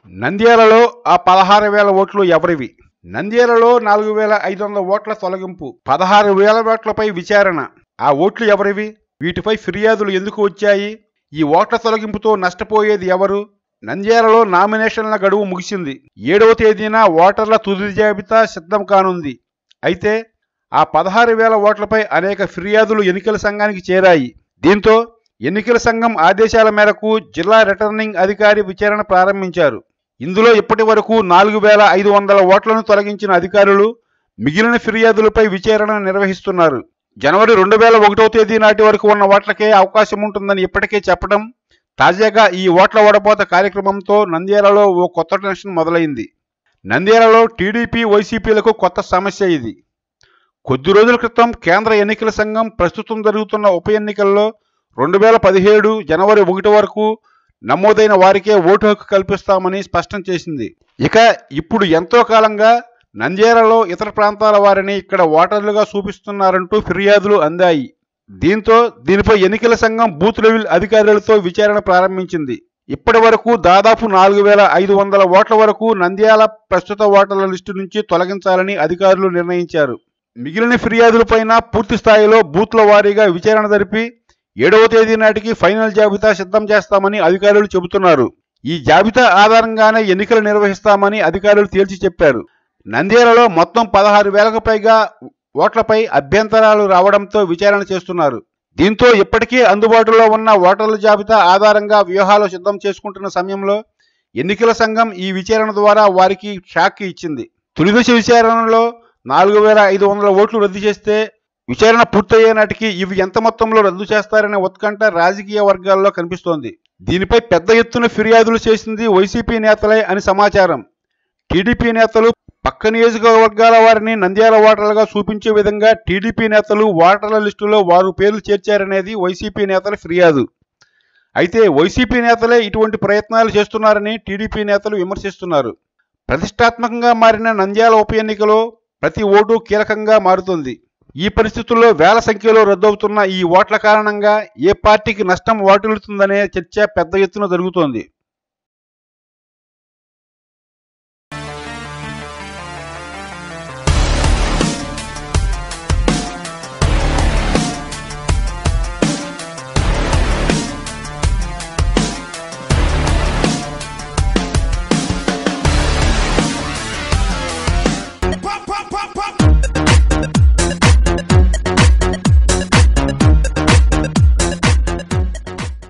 నంద్యాలలో ఆ 16,000 ఓట్లు ఎవరివి? నంద్యాలలో 4,500 ఓట్ల తొలగింపు, 16,000 ఓట్లపై విచారణ. ఆ ఓట్లు ఎవరివి? వీటిపై ఫిర్యాదులు ఎందుకు వచ్చాయి? ఈ ఓట్ల తొలగింపుతో నష్టపోయేది ఎవరు? నంద్యాలలో నామినేషన్ల గడువు ముగిసింది. 7వ తేదీన ఓటర్ల తుది జాబితా సిద్ధం కానుంది. అయితే ఆ 16,000 ఓట్లపై అనేక ఫిర్యాదులు ఎన్నికల సంఘానికి చేరాయి. దీంతో ఎన్నికల సంఘం ఆదేశాల మేరకు జిల్లా రిటర్నింగ్ అధికారి విచారణ ప్రారంభించారు. ఇందులో ఇప్పటి వరకు 4,500 ఓట్లను తొలగించిన అధికారులు మిగిలిన ఫిర్యాదులపై విచారణ నిర్వహిస్తున్నారు. జనవరి 2001వ తేదీ నాటి వరకు ఉన్న ఓట్లకే అవకాశం ఉంటుందని ఇప్పటికే చెప్పడం, తాజాగా ఈ ఓట్ల వడపోత కార్యక్రమంతో నంద్యాలలో ఓ కొత్త టెన్షన్ మొదలైంది. నంద్యాలలో టీడీపీ, వైసీపీలకు కొత్త సమస్య ఇది. కొద్ది రోజుల క్రితం కేంద్ర ఎన్నికల సంఘం ప్రస్తుతం జరుగుతున్న ఉప ఎన్నికల్లో 2017 జనవరి 1 వరకు నమోదైన వారికే ఓటు హక్కు కల్పిస్తామని స్పష్టం చేసింది. ఇక ఇప్పుడు ఎంతో కాలంగా నంద్యాలలో ఇతర ప్రాంతాల వారిని ఇక్కడ ఓటర్లుగా చూపిస్తున్నారంటూ ఫిర్యాదులు అందాయి. దీనిపై ఎన్నికల సంఘం బూత్ లెవెల్ అధికారులతో విచారణ ప్రారంభించింది. ఇప్పటి వరకు దాదాపు 4,500 ఓట్ల వరకు నంద్యాల ప్రస్తుత ఓటర్ల లిస్టు నుంచి తొలగించాలని అధికారులు నిర్ణయించారు. మిగిలిన ఫిర్యాదులపైన పూర్తి స్థాయిలో బూత్ల వారీగా విచారణ జరిపి 7వ తేదీ నాటికి ఫైనల్ జాబితా సిద్ధం చేస్తామని అధికారులు చెబుతున్నారు. ఈ జాబితా ఆధారంగానే ఎన్నికలు నిర్వహిస్తామని అధికారులు తేల్చి చెప్పారు. నంద్యాలలో మొత్తం 16,000కు పైగా ఓట్లపై అభ్యంతరాలు రావడంతో విచారణ చేస్తున్నారు. దీంతో ఇప్పటికే అందుబాటులో ఉన్న ఓటర్ల జాబితా ఆధారంగా వ్యూహాలు సిద్ధం చేసుకుంటున్న సమయంలో ఎన్నికల సంఘం ఈ విచారణ ద్వారా వారికి షాక్ ఇచ్చింది. తొలిదశ విచారణలో 4,500 ఓట్లు రద్దు చేస్తే విచారణ పూర్తయ్యే నాటికి ఇవి ఎంత మొత్తంలో రద్దు చేస్తారనే ఉత్కంఠ రాజకీయ వర్గాల్లో కనిపిస్తోంది. దీనిపై పెద్ద ఎత్తున ఫిర్యాదులు చేసింది వైసీపీ నేతలే అని సమాచారం. టీడీపీ నేతలు పక్క నియోజకవర్గాల వారిని నంద్యాల ఓటర్లుగా చూపించే విధంగా టీడీపీ నేతలు ఓటర్ల లిస్టులో వారు పేర్లు చేర్చారనేది వైసీపీ నేతల ఫిర్యాదు. అయితే వైసీపీ నేతలే ఇటువంటి ప్రయత్నాలు చేస్తున్నారని టీడీపీ నేతలు విమర్శిస్తున్నారు. ప్రతిష్టాత్మకంగా మారిన నంద్యాల ఉప ఎన్నికలో ప్రతి ఓటు కీలకంగా మారుతుంది. ఈ పరిస్థితుల్లో వేల సంఖ్యలో రద్దవుతున్న ఈ ఓట్ల కారణంగా ఏ పార్టీకి నష్టం వాటిల్లుతుందనే చర్చ పెద్ద ఎత్తున జరుగుతోంది.